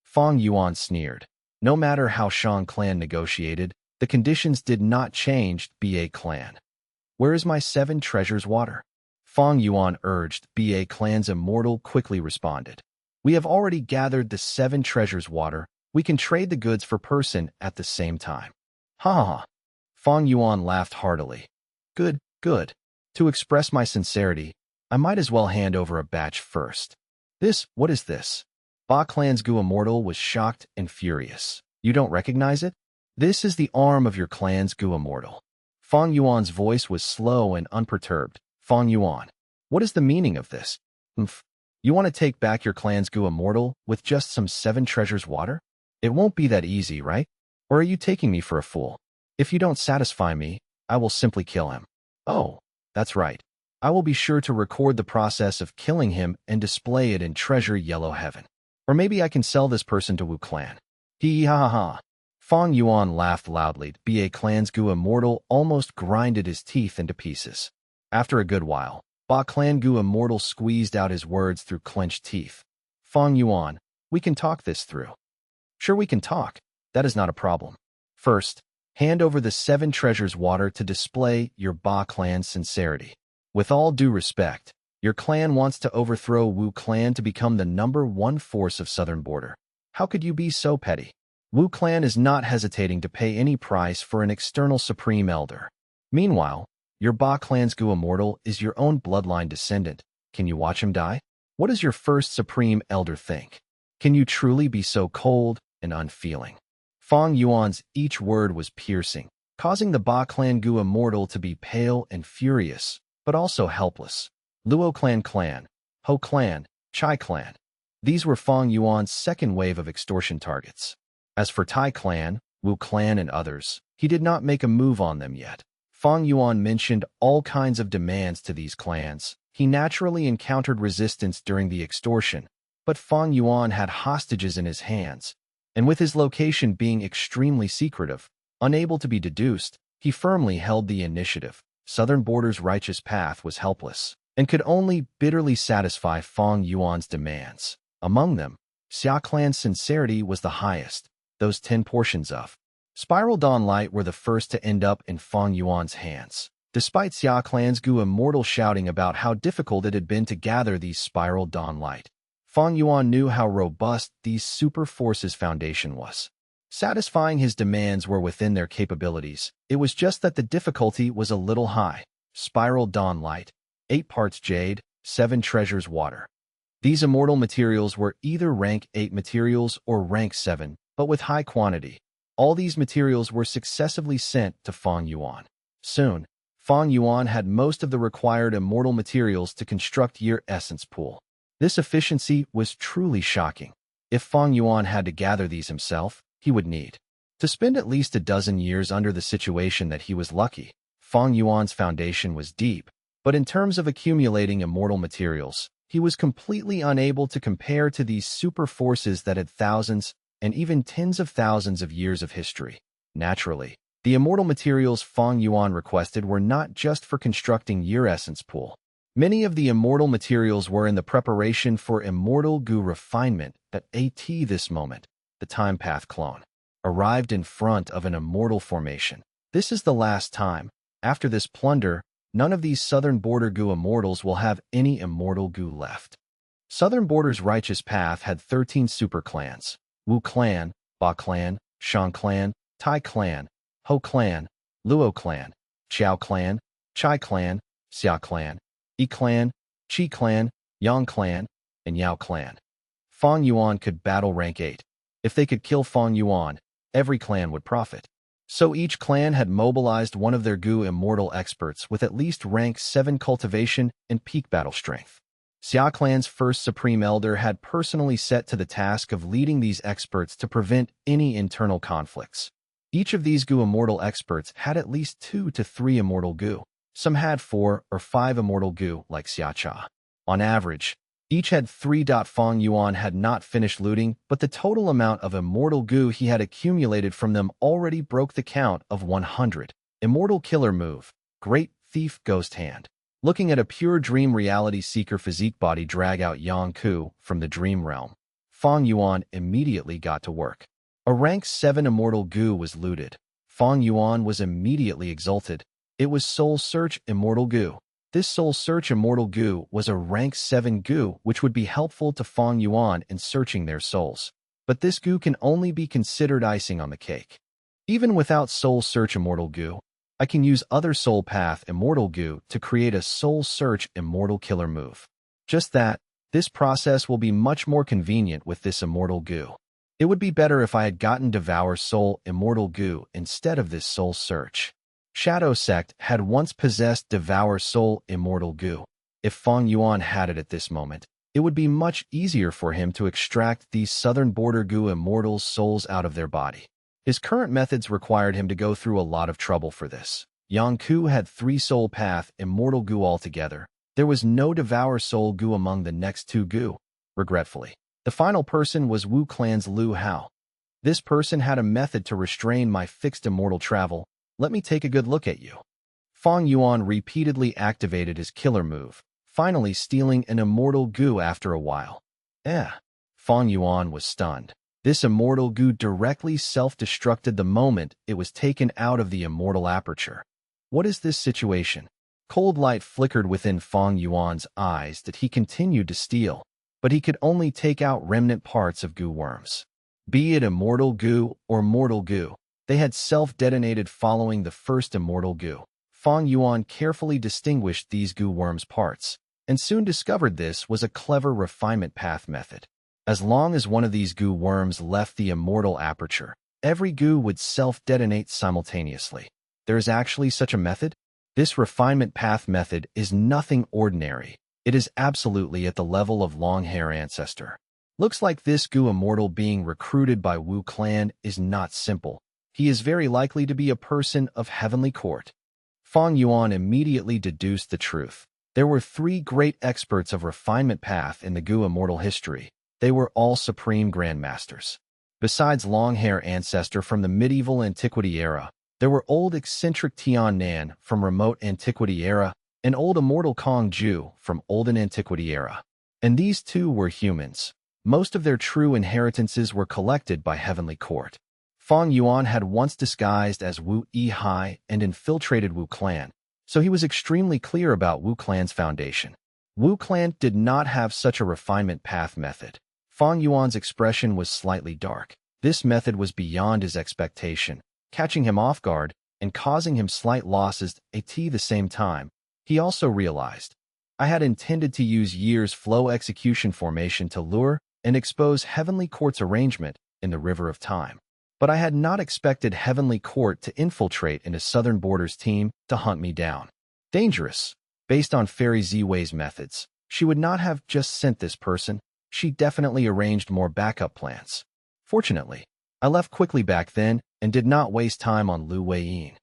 Fang Yuan sneered. No matter how Shang Clan negotiated, the conditions did not change. BA Clan. Where is my 7 treasures water? Fang Yuan urged. BA Clan's immortal quickly responded. We have already gathered the 7 treasures water. We can trade the goods for person at the same time. Ha ha ha. Fang Yuan laughed heartily. Good. To express my sincerity, I might as well hand over a batch first. What is this? Ba Clan's Gu Immortal was shocked and furious. You don't recognize it? This is the arm of your clan's Gu Immortal. Fang Yuan's voice was slow and unperturbed. Fang Yuan, what is the meaning of this? You want to take back your clan's Gu Immortal with just some 7 treasures water? It won't be that easy, right? Or are you taking me for a fool? If you don't satisfy me, I will simply kill him. Oh, that's right. I will be sure to record the process of killing him and display it in treasure yellow heaven. Or maybe I can sell this person to Wu Clan. Hee ha ha ha. Fang Yuan laughed loudly. Ba Clan's Gu Immortal almost grinded his teeth into pieces. After a good while, Ba Clan Gu Immortal squeezed out his words through clenched teeth. Fang Yuan, we can talk this through. Sure, we can talk. That is not a problem. First, hand over the 7 treasures water to display your Ba Clan's sincerity. With all due respect, your clan wants to overthrow Wu Clan to become the #1 force of southern border. How could you be so petty? Wu Clan is not hesitating to pay any price for an external supreme elder. Meanwhile, your Ba Clan's Gu Immortal is your own bloodline descendant. Can you watch him die? What does your first supreme elder think? Can you truly be so cold and unfeeling? Fang Yuan's each word was piercing, causing the Ba Clan Gu Immortal to be pale and furious, but also helpless. Luo Clan, Ho Clan, Chai Clan. These were Fang Yuan's second wave of extortion targets. As for Tai Clan, Wu Clan, and others, he did not make a move on them yet. Fang Yuan mentioned all kinds of demands to these clans. He naturally encountered resistance during the extortion, but Fang Yuan had hostages in his hands, and with his location being extremely secretive, unable to be deduced, he firmly held the initiative. Southern Border's righteous path was helpless, and could only bitterly satisfy Fang Yuan's demands. Among them, Xia Clan's sincerity was the highest. Those 10 portions of Spiral Dawn Light were the first to end up in Fang Yuan's hands. Despite Xia Clan's Gu Immortal shouting about how difficult it had been to gather these Spiral Dawn Light, Fang Yuan knew how robust these super forces' foundation was. Satisfying his demands were within their capabilities. It was just that the difficulty was a little high. Spiral Dawn Light, 8 parts jade, 7 treasures water. These immortal materials were either rank 8 materials or rank 7, but with high quantity. All these materials were successively sent to Fang Yuan. Soon, Fang Yuan had most of the required immortal materials to construct Year Essence Pool. This efficiency was truly shocking. If Fang Yuan had to gather these himself, he would need to spend at least a dozen years under the situation that he was lucky. Fang Yuan's foundation was deep, but in terms of accumulating immortal materials, he was completely unable to compare to these super forces that had thousands and even tens of thousands of years of history. Naturally, the immortal materials Fang Yuan requested were not just for constructing Year Essence Pool. Many of the immortal materials were in the preparation for immortal Gu refinement. At this moment, the Time Path clone arrived in front of an immortal formation. This is the last time. After this plunder, none of these Southern Border Gu immortals will have any immortal Gu left. Southern Border's righteous path had 13 super clans: Wu Clan, Ba Clan, Shan Clan, Tai Clan, Ho Clan, Luo Clan, Xiao Clan, Chai Clan, Xia Clan, Yi Clan, Qi Clan, Yang Clan, and Yao Clan. Fang Yuan could battle rank 8. If they could kill Fang Yuan, every clan would profit. So each clan had mobilized one of their Gu immortal experts with at least rank 7 cultivation and peak battle strength. Xia Clan's first Supreme Elder had personally set to the task of leading these experts to prevent any internal conflicts. Each of these Gu immortal experts had at least 2 to 3 immortal Gu. Some had 4 or 5 immortal Gu, like Xia Cha. On average, each had 3. Fang Yuan had not finished looting, but the total amount of immortal Gu he had accumulated from them already broke the count of 100. Immortal Killer Move, Great Thief Ghost Hand. Looking at a pure dream reality seeker physique body drag out Yang Ku from the dream realm, Fang Yuan immediately got to work. A rank 7 immortal Gu was looted. Fang Yuan was immediately exalted. It was Soul Search Immortal Gu. This Soul Search Immortal Gu was a rank 7 Gu which would be helpful to Fang Yuan in searching their souls. But this Gu can only be considered icing on the cake. Even without Soul Search Immortal Gu, I can use other Soul Path Immortal Gu to create a Soul Search Immortal Killer Move. Just that, this process will be much more convenient with this Immortal Gu. It would be better if I had gotten Devour Soul Immortal Gu instead of this Soul Search. Shadow Sect had once possessed Devour Soul Immortal Gu. If Fang Yuan had it at this moment, it would be much easier for him to extract these Southern Border Gu immortals' souls out of their body. His current methods required him to go through a lot of trouble for this. Yang Ku had 3 Soul Path Immortal Gu altogether. There was no Devour Soul Gu among the next 2 Gu. Regretfully, the final person was Wu Clan's Lu Hao. This person had a method to restrain my fixed immortal travel. Let me take a good look at you. Fang Yuan repeatedly activated his killer move, finally stealing an immortal Gu after a while. Fang Yuan was stunned. This immortal Gu directly self-destructed the moment it was taken out of the immortal aperture. What is this situation? Cold light flickered within Fang Yuan's eyes that he continued to steal, but he could only take out remnant parts of Gu worms. Be it immortal Gu or mortal Gu, they had self-detonated following the first immortal Gu. Fang Yuan carefully distinguished these Gu worms' parts, and soon discovered this was a clever refinement path method. As long as one of these Gu worms left the immortal aperture, every Gu would self-detonate simultaneously. There is actually such a method? This refinement path method is nothing ordinary. It is absolutely at the level of long-hair ancestor. Looks like this Gu immortal being recruited by Wu Clan is not simple. He is very likely to be a person of heavenly court. Fang Yuan immediately deduced the truth. There were three great experts of refinement path in the Gu immortal history. They were all supreme grandmasters. Besides long-hair ancestor from the medieval antiquity era, there were old eccentric Tian Nan from remote antiquity era and old immortal Kong Ju from olden antiquity era. And these two were humans. Most of their true inheritances were collected by Heavenly Court. Fang Yuan had once disguised as Wu Yi and infiltrated Wu clan, so he was extremely clear about Wu clan's foundation. Wu clan did not have such a refinement path method. Fang Yuan's expression was slightly dark. This method was beyond his expectation, catching him off guard and causing him slight losses at the same time. He also realized, I had intended to use years flow execution formation to lure and expose Heavenly Court's arrangement in the River of Time. But I had not expected Heavenly Court to infiltrate into Southern Border's team to hunt me down. Dangerous. Based on Fairy Ziwei's methods, she would not have just sent this person. She definitely arranged more backup plans. Fortunately, I left quickly back then and did not waste time on Lu Weiyin.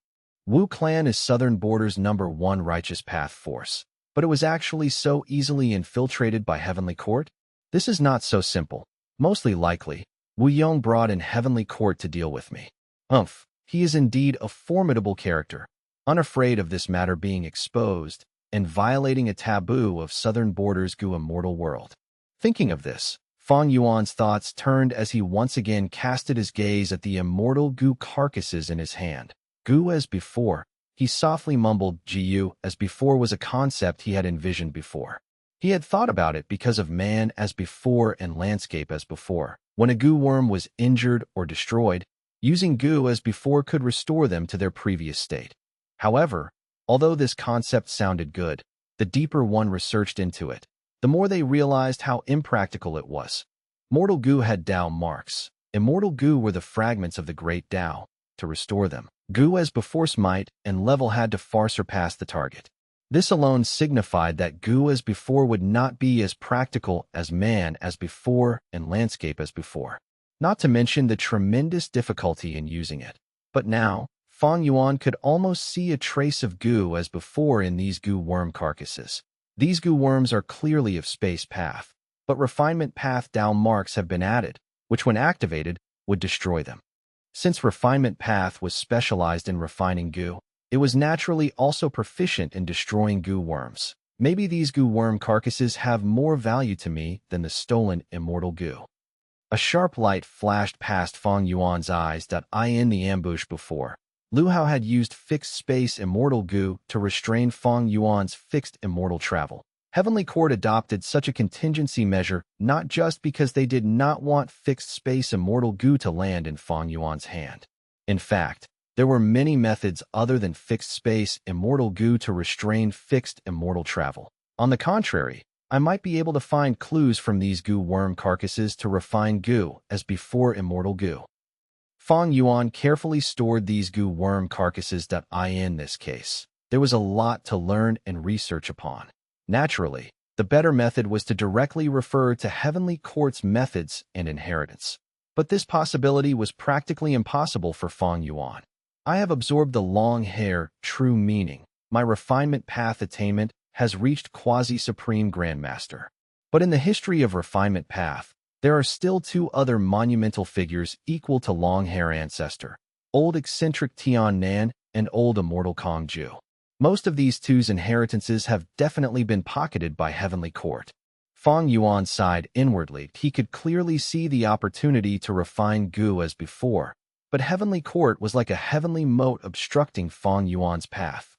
Wu clan is Southern Border's #1 righteous path force, but it was actually so easily infiltrated by Heavenly Court? This is not so simple. Mostly likely, Wu Yong brought in Heavenly Court to deal with me. He is indeed a formidable character, unafraid of this matter being exposed and violating a taboo of Southern Border's Gu immortal world. Thinking of this, Fang Yuan's thoughts turned as he once again casted his gaze at the immortal Gu carcasses in his hand. Gu as before, he softly mumbled, Gu as before was a concept he had envisioned before. He had thought about it because of man as before and landscape as before. When a Gu worm was injured or destroyed, using Gu as before could restore them to their previous state. However, although this concept sounded good, the deeper one researched into it, the more they realized how impractical it was. Mortal Gu had Tao marks. Immortal Gu were the fragments of the great Tao. To restore them, Gu as before's might and level had to far surpass the target. This alone signified that Gu as before would not be as practical as man as before and landscape as before. Not to mention the tremendous difficulty in using it. But now, Fang Yuan could almost see a trace of Gu as before in these Gu worm carcasses. These Gu worms are clearly of space path, but refinement path Tao marks have been added, which when activated, would destroy them. Since refinement path was specialized in refining Gu, it was naturally also proficient in destroying Gu worms. Maybe these Gu worm carcasses have more value to me than the stolen immortal Gu. A sharp light flashed past Fang Yuan's eyes. In the ambush before, Lu Hao had used fixed space immortal Gu to restrain Fang Yuan's fixed immortal travel. Heavenly Court adopted such a contingency measure not just because they did not want fixed space immortal Gu to land in Fang Yuan's hand. In fact, there were many methods other than fixed space immortal Gu to restrain fixed immortal travel. On the contrary, I might be able to find clues from these Gu worm carcasses to refine Gu as before immortal Gu. Fang Yuan carefully stored these Gu worm carcasses. In this case, there was a lot to learn and research upon. Naturally, the better method was to directly refer to Heavenly Court's methods and inheritance. But this possibility was practically impossible for Fang Yuan. I have absorbed the long hair, true meaning. My refinement path attainment has reached quasi-supreme grandmaster. But in the history of refinement path, there are still two other monumental figures equal to long hair ancestor, old eccentric Tian Nan and old immortal Kong Ju. Most of these two's inheritances have definitely been pocketed by Heavenly Court. Fang Yuan sighed inwardly. He could clearly see the opportunity to refine Gu as before, but Heavenly Court was like a heavenly moat obstructing Fang Yuan's path.